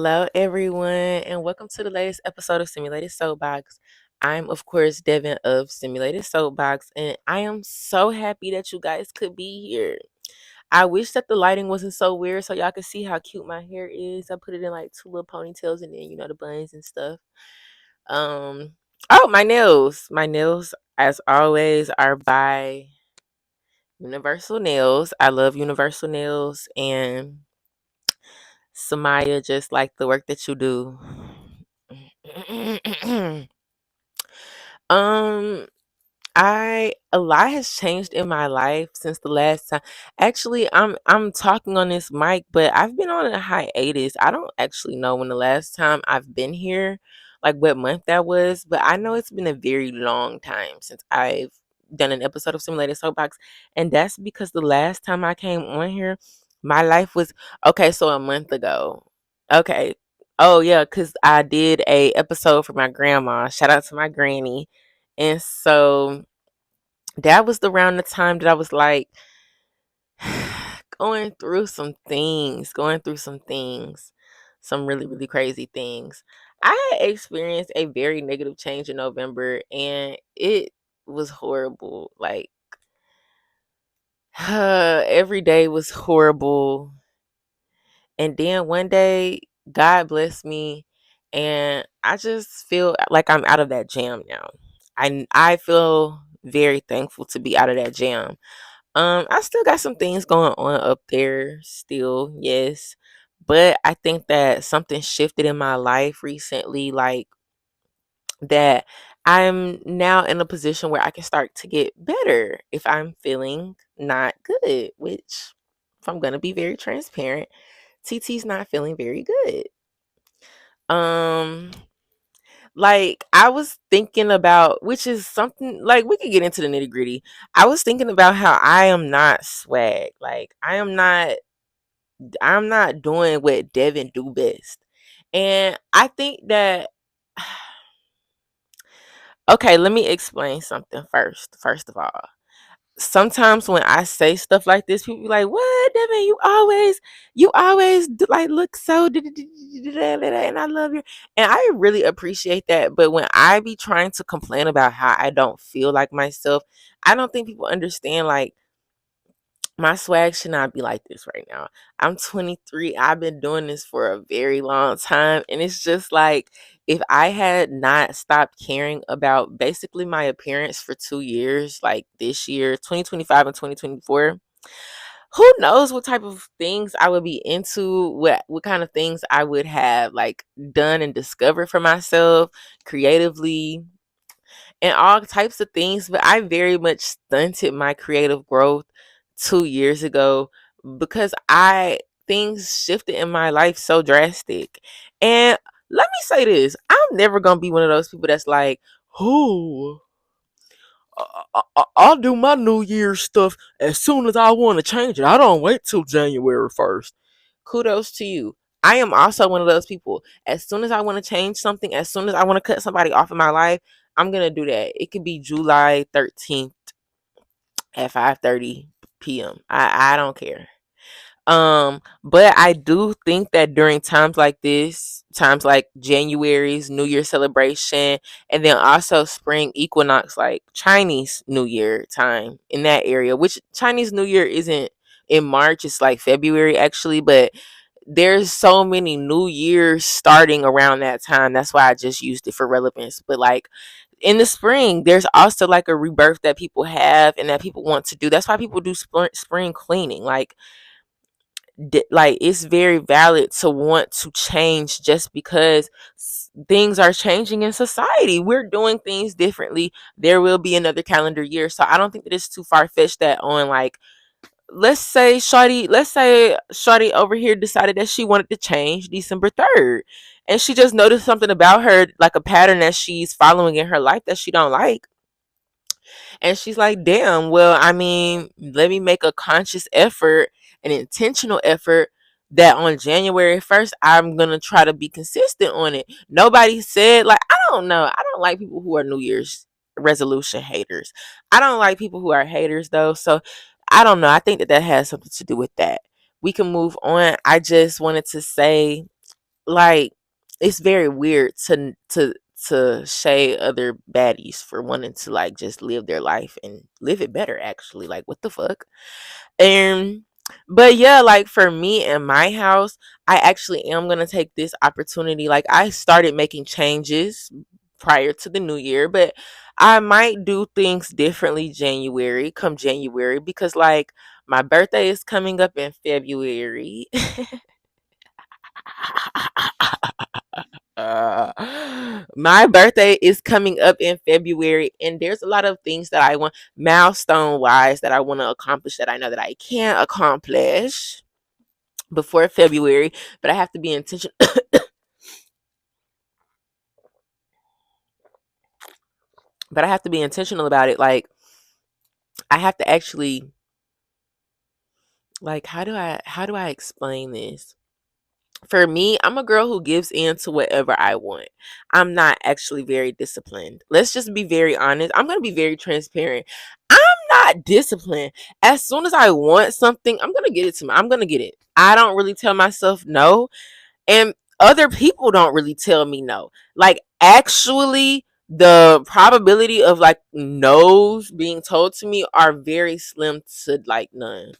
Hello, everyone, and welcome to the latest episode of Simulated Soapbox. I'm, of course, Devin of Simulated Soapbox, and I am so happy that you guys could be here. I wish that the lighting wasn't so weird so y'all could see how cute my hair is. I put it in like two little ponytails and then, the buns and stuff. Um, oh, my nails. My nails, as always, are by Universal Nails. I love Universal Nails, and Samaya, just like the work that you do. um, I a lot has changed in my life since the last time. Actually, I'm talking on this mic, but I've been on a hiatus. I don't actually know when the last time I've been here, like what month that was, but I know it's been a very long time since I've done an episode of Simulated Soapbox, and that's because the last time I came on here, my life was okay. So a month ago, okay. Oh yeah, cause I did a episode for my grandma. Shout out to my granny, and so that was around the time that I was like going through some things, some really, really crazy things. I had experienced a very negative change in November and it was horrible. Like, every day was horrible. And then one day, God blessed me, and I just feel like I'm out of that jam now. I feel very thankful to be out of that jam. I still got some things going on up there still, yes. But I think that something shifted in my life recently, like that I'm now in a position where I can start to get better if I'm feeling not good, which if I'm gonna be very transparent, TT's not feeling very good. Um like I was thinking about, which is something like we could get into the nitty gritty. I was thinking about how I am not swag. Like I'm not doing what Devin do best. And I think that okay, let me explain something first. First of all, sometimes when I say stuff like this, people be like, "What, Devin? You always like look so," and I love you, and I really appreciate that. But when I be trying to complain about how I don't feel like myself, I don't think people understand. Like my swag should not be like this right now. I'm 23. I've been doing this for a very long time. And it's just like if I had not stopped caring about basically my appearance for 2 years, like this year, 2025 and 2024, who knows what type of things I would be into, what kind of things I would have like done and discovered for myself creatively and all types of things. But I very much stunted my creative growth 2 years ago because I things shifted in my life so drastic. And let me say this, I'm never gonna be one of those people that's like, oh, I'll do my New Year's stuff as soon as I want to change it. I don't wait till January 1st. Kudos to you. I am also one of those people. As soon as I want to change something, as soon as I want to cut somebody off in my life, I'm gonna do that. It could be July 13th at 5:30 p.m. I don't care. But I do think that during times like this, times like January's New Year celebration, and then also spring equinox, like Chinese New Year time in that area, which Chinese New Year isn't in March, it's like February actually, but there's so many New Years starting around that time. That's why I just used it for relevance. But like in the spring, there's also like a rebirth that people have and that people want to do. That's why people do spring cleaning. Like it's very valid to want to change just because things are changing in society. We're doing things differently. There will be another calendar year, so I don't think that it's too far-fetched that on like let's say Shawty over here decided that she wanted to change December 3rd, and she just noticed something about her, like a pattern that she's following in her life that she don't like, and she's like, damn, well, I mean, let me make a conscious effort, an intentional effort, that on January 1st, I'm going to try to be consistent on it. Nobody said, like, I don't know. I don't like people who are New Year's resolution haters. I don't like people who are haters, though. So I don't know. I think that has something to do with that. We can move on. I just wanted to say like it's very weird to shade other baddies for wanting to like just live their life and live it better actually. Like what the fuck? And but yeah, like for me and my house, I actually am gonna take this opportunity. Like I started making changes prior to the new year, but I might do things differently come January because like my birthday is coming up in February. My birthday is coming up in February, and there's a lot of things that I want milestone wise that I want to accomplish that I know that I can't accomplish before February, but I have to be intentional. But I have to be intentional about it. Like I have to actually like how do I explain this? For me, I'm a girl who gives in to whatever I want. I'm not actually very disciplined. Let's just be very honest. I'm going to be very transparent. I'm not disciplined. As soon as I want something, I'm going to get it to me. I'm going to get it. I don't really tell myself no. And other people don't really tell me no. Like, actually, the probability of like no's being told to me are very slim to like none,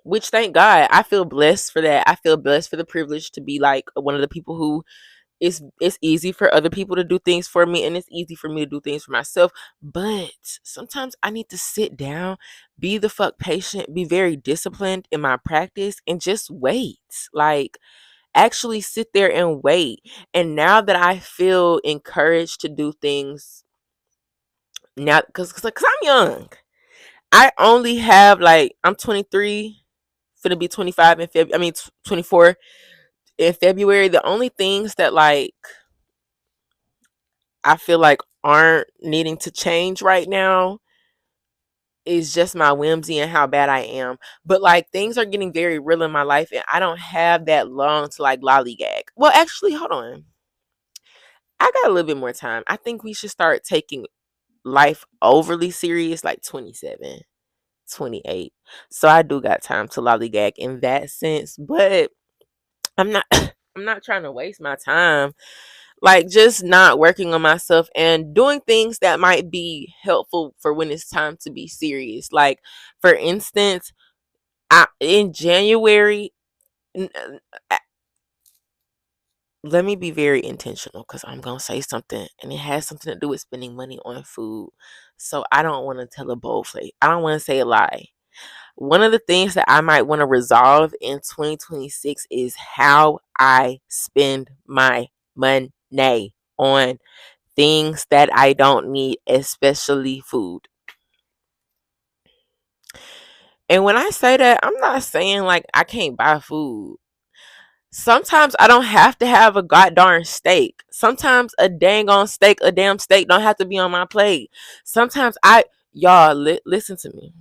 which thank God. I feel blessed for that. I feel blessed for the privilege to be like one of the people who it's easy for other people to do things for me and it's easy for me to do things for myself. But sometimes I need to sit down, be the fuck patient, be very disciplined in my practice and just wait. Like actually sit there and wait. And now that I feel encouraged to do things now cuz I'm young. I only have like I'm 23, finna be 25 in February. I mean 24 in February. The only things that like I feel like aren't needing to change right now is just my whimsy and how bad I am. But like things are getting very real in my life and I don't have that long to like lollygag. Well, actually, hold on. I got a little bit more time. I think we should start taking life overly serious like 27, 28. So I do got time to lollygag in that sense, but I'm not I'm not trying to waste my time. Like just not working on myself and doing things that might be helpful for when it's time to be serious. Like for instance, in January, n- uh, let me be very intentional because I'm gonna say something and it has something to do with spending money on food. So I don't want to tell a bold face. I don't want to say a lie. One of the things that I might want to resolve in 2026 is how I spend my money on things that I don't need, especially food. And when I say that, I'm not saying like I can't buy food. Sometimes I don't have to have a goddamn steak. Sometimes a dang on steak, a damn steak don't have to be on my plate. Sometimes y'all listen to me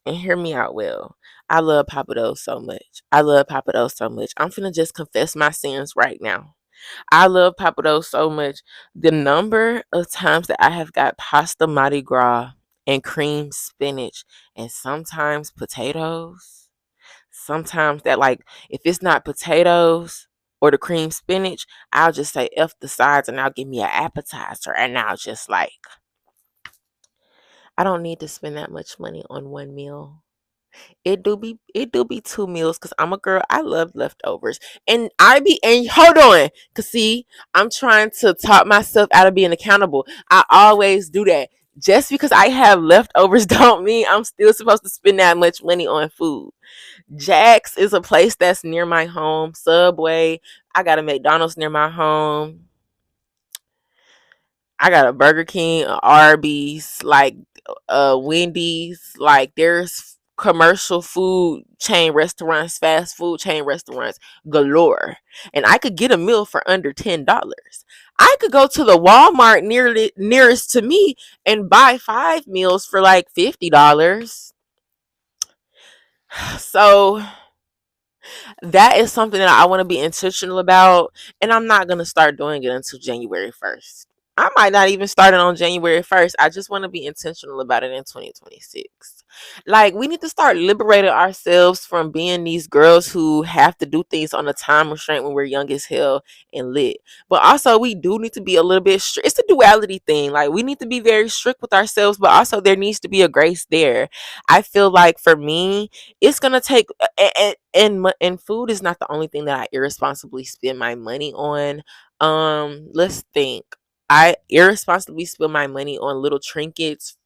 and hear me out well. I love Papados so much. I love Papados so much. I'm finna just confess my sins right now. I love Papados so much. The number of times that I have got pasta Mardi Gras and cream spinach and sometimes potatoes. Sometimes that like if it's not potatoes or the cream spinach, I'll just say F the sides and I'll give me an appetizer and I'll just like I don't need to spend that much money on one meal. It do be two meals because I'm a girl. I love leftovers. And I be and hold on. Cause see, I'm trying to talk myself out of being accountable. I always do that. Just because I have leftovers don't mean I'm still supposed to spend that much money on food. Jack's is a place that's near my home. Subway. I got a McDonald's near my home. I got a Burger King, a Arby's, like Wendy's. Like there's commercial food chain restaurants, fast food chain restaurants galore, and I could get a meal for under $10. I could go to the Walmart nearest to me and buy 5 meals for like $50. So that is something that I want to be intentional about, and I'm not gonna start doing it until January 1st. I might not even start it on January 1st. I just want to be intentional about it in 2026. Like, we need to start liberating ourselves from being these girls who have to do things on a time restraint when we're young as hell and lit. But also, we do need to be a little bit strict. It's a duality thing. Like, we need to be very strict with ourselves, but also there needs to be a grace there. I feel like for me, it's gonna take and food is not the only thing that I irresponsibly spend my money on. Let's think. I irresponsibly spill my money on little trinkets,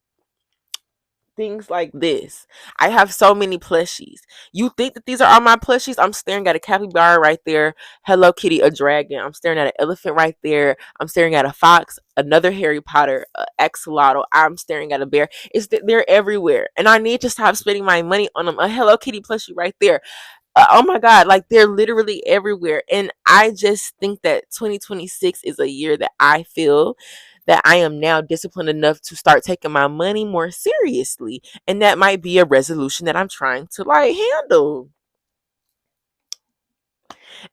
things like this. I have so many plushies. You think that these are all my plushies? I'm staring at a capybara right there, Hello Kitty, a dragon. I'm staring at an elephant right there. I'm staring at a fox, another Harry Potter, axolotl. I'm staring at a bear. They're everywhere, and I need to stop spending my money on them. A Hello Kitty plushie right there. Oh my god, like they're literally everywhere, and I just think that 2026 is a year that I feel that I am now disciplined enough to start taking my money more seriously, and that might be a resolution that I'm trying to like handle.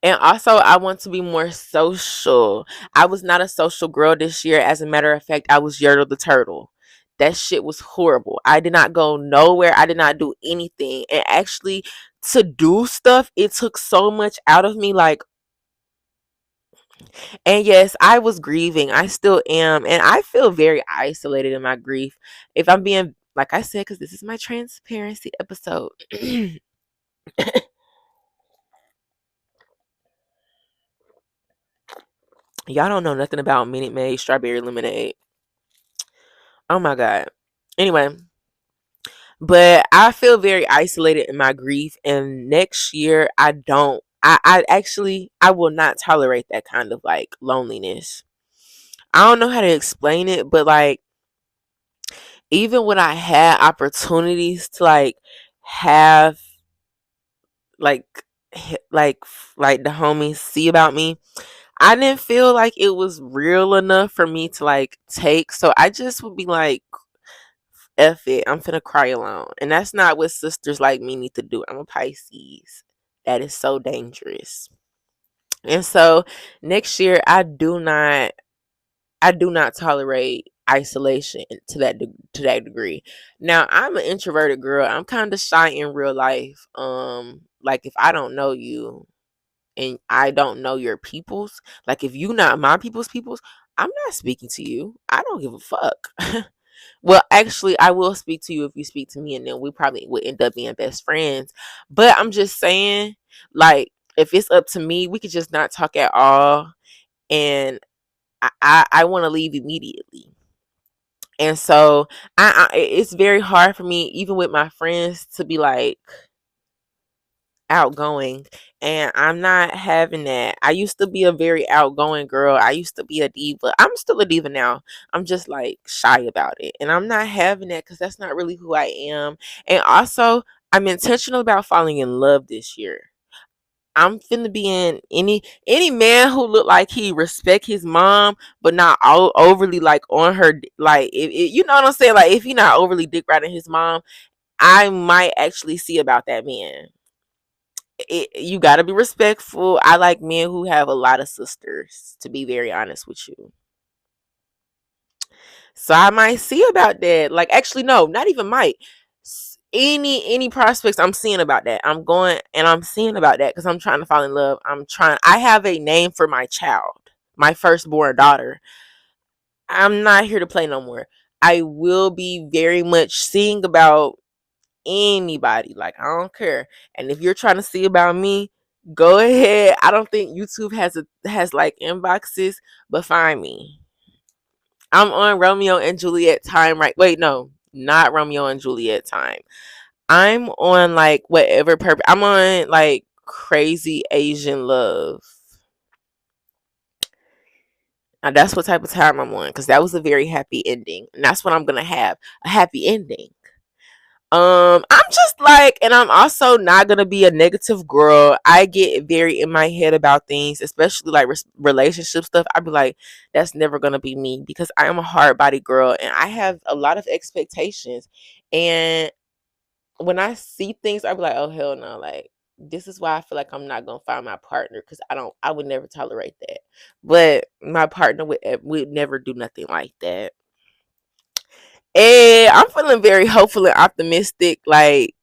And also, I want to be more social. I was not a social girl this year. As a matter of fact, I was Yertle the Turtle. That shit was horrible. I did not go nowhere. I did not do anything. And actually, to do stuff, it took so much out of me. Like, and yes, I was grieving. I still am. And I feel very isolated in my grief. If I'm being, like I said, because this is my transparency episode. Y'all don't know nothing about Minute Maid strawberry lemonade. Oh my God. Anyway, but I feel very isolated in my grief. And next year, I don't. I actually, I will not tolerate that kind of like loneliness. I don't know how to explain it, but like, even when I had opportunities to like have like like like the homies see about me, I didn't feel like it was real enough for me to like take. So I just would be like, F it, I'm finna cry alone. And that's not what sisters like me need to do. I'm a Pisces. That is so dangerous. And so next year I do not tolerate isolation to that degree. Now, I'm an introverted girl. I'm kind of shy in real life. Like if I don't know you and I don't know your peoples, like if you not my peoples, I'm not speaking to you. I don't give a fuck. Well, actually, I will speak to you if you speak to me, and then we probably would end up being best friends. But I'm just saying, like, if it's up to me, we could just not talk at all, and I want to leave immediately. And so, it's very hard for me, even with my friends, to be like outgoing, and I'm not having that. I used to be a very outgoing girl. I used to be a diva. I'm still a diva now. I'm just like shy about it, and I'm not having that because that's not really who I am. And also, I'm intentional about falling in love this year. I'm finna be in any man who look like he respect his mom, but not overly like on her. Like if you know what I'm saying. Like if he not overly dick riding his mom, I might actually see about that man. You got to be respectful. I like men who have a lot of sisters, to be very honest with you. So I might see about that. Like, actually, no, not even might. Any prospects I'm seeing about that. I'm going and I'm seeing about that because I'm trying to fall in love. I'm trying. I have a name for my child, my firstborn daughter. I'm not here to play no more. I will be very much seeing about anybody. Like I don't care. And if you're trying to see about me, go ahead. I don't think YouTube has like inboxes, but find me. I'm on Romeo and Juliet time, right? Wait, no, not Romeo and Juliet time. I'm on like whatever purpose. I'm on like crazy Asian love. Now that's what type of time I'm on because that was a very happy ending, and that's what I'm gonna have, a happy ending. I'm just like, and I'm also not gonna be a negative girl. I get very in my head about things, especially like relationship stuff. I'd be like, that's never gonna be me because I am a hard body girl and I have a lot of expectations. And when I see things, I'd be like, oh hell no, like This is why I feel like I'm not gonna find my partner, because I would never tolerate that. But my partner would never do nothing like that. And I'm feeling very hopeful and optimistic. Like,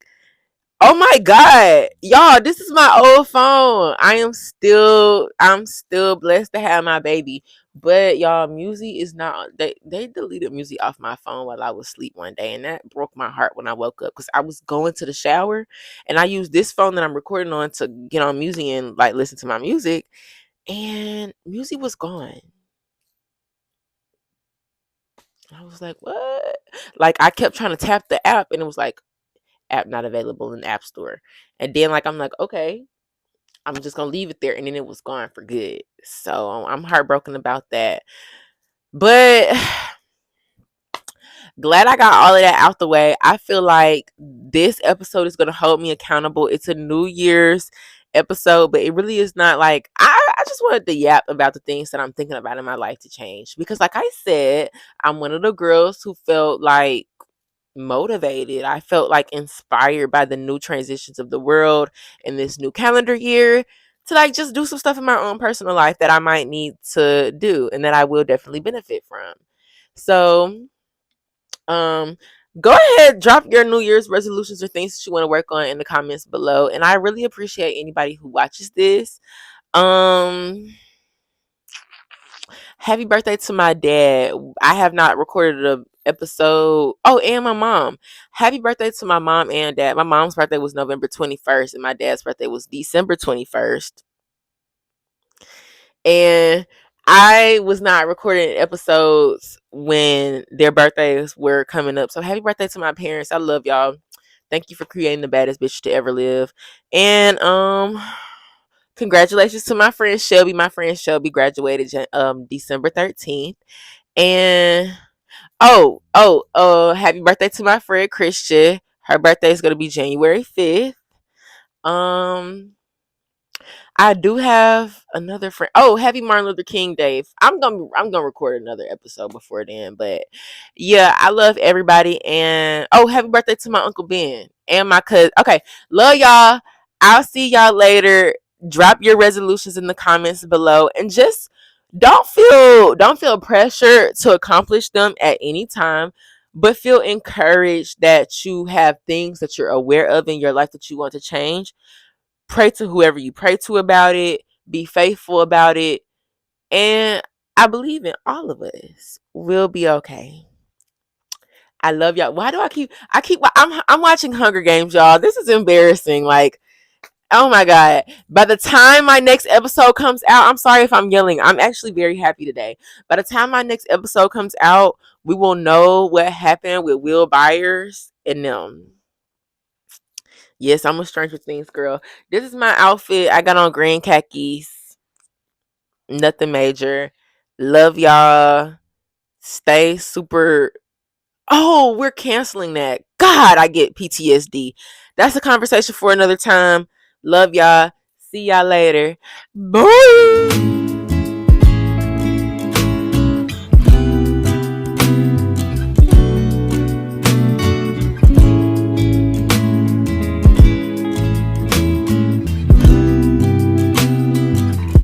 oh my God, y'all, this is my old phone. I'm still blessed to have my baby. But y'all, music is not, they deleted music off my phone while I was asleep one day, and that broke my heart when I woke up, because I was going to the shower and I used this phone that I'm recording on to get on music and like listen to my music, and music was gone. I was like, what? Like, I kept trying to tap the app and it was like, app not available in the app store. And then like I'm like, okay, I'm just gonna leave it there, and then it was gone for good. So I'm heartbroken about that. But glad I got all of that out the way. I feel like this episode is gonna hold me accountable. It's a New Year's episode, but it really is not. Like, I just wanted to yap about the things that I'm thinking about in my life to change. Because like I said, I'm one of the girls who felt like motivated. I felt like inspired by the new transitions of the world in this new calendar year to like just do some stuff in my own personal life that I might need to do and that I will definitely benefit from. So, um go ahead, drop your New Year's resolutions or things that you want to work on in the comments below, and I really appreciate anybody who watches this. Um Happy birthday to my dad. I have not recorded a episode. Oh, and my mom. Happy birthday to my mom and dad. My mom's birthday was November 21st and my dad's birthday was December 21st. And I was not recording episodes when their birthdays were coming up. So happy birthday to my parents. I love y'all. Thank you for creating the baddest bitch to ever live. And congratulations to my friend Shelby. My friend Shelby graduated December 13th. And happy birthday to my friend Christian. Her birthday is gonna be January 5th. Um I do have another friend. Oh, happy Martin Luther King Day. I'm gonna record another episode before then. But yeah, I love everybody. And oh, happy birthday to my Uncle Ben and my cousin. Okay, love y'all. I'll see y'all later. Drop your resolutions in the comments below, and just don't feel pressure to accomplish them at any time, but feel encouraged that you have things that you're aware of in your life that you want to change. Pray to whoever you pray to about it, be faithful about it, and I believe in all of us will be okay. I love y'all. Why do I'm watching Hunger Games, y'all. This is embarrassing. Like, oh my God. By the time my next episode comes out, I'm sorry if I'm yelling. I'm actually very happy today. By the time my next episode comes out, we will know what happened with Will Byers and them. Yes, I'm a Stranger Things girl. This is my outfit. I got on green khakis. Nothing major. Love y'all. Stay super. Oh, we're canceling that. God, I get PTSD. That's a conversation for another time. Love y'all. See y'all later. Bye.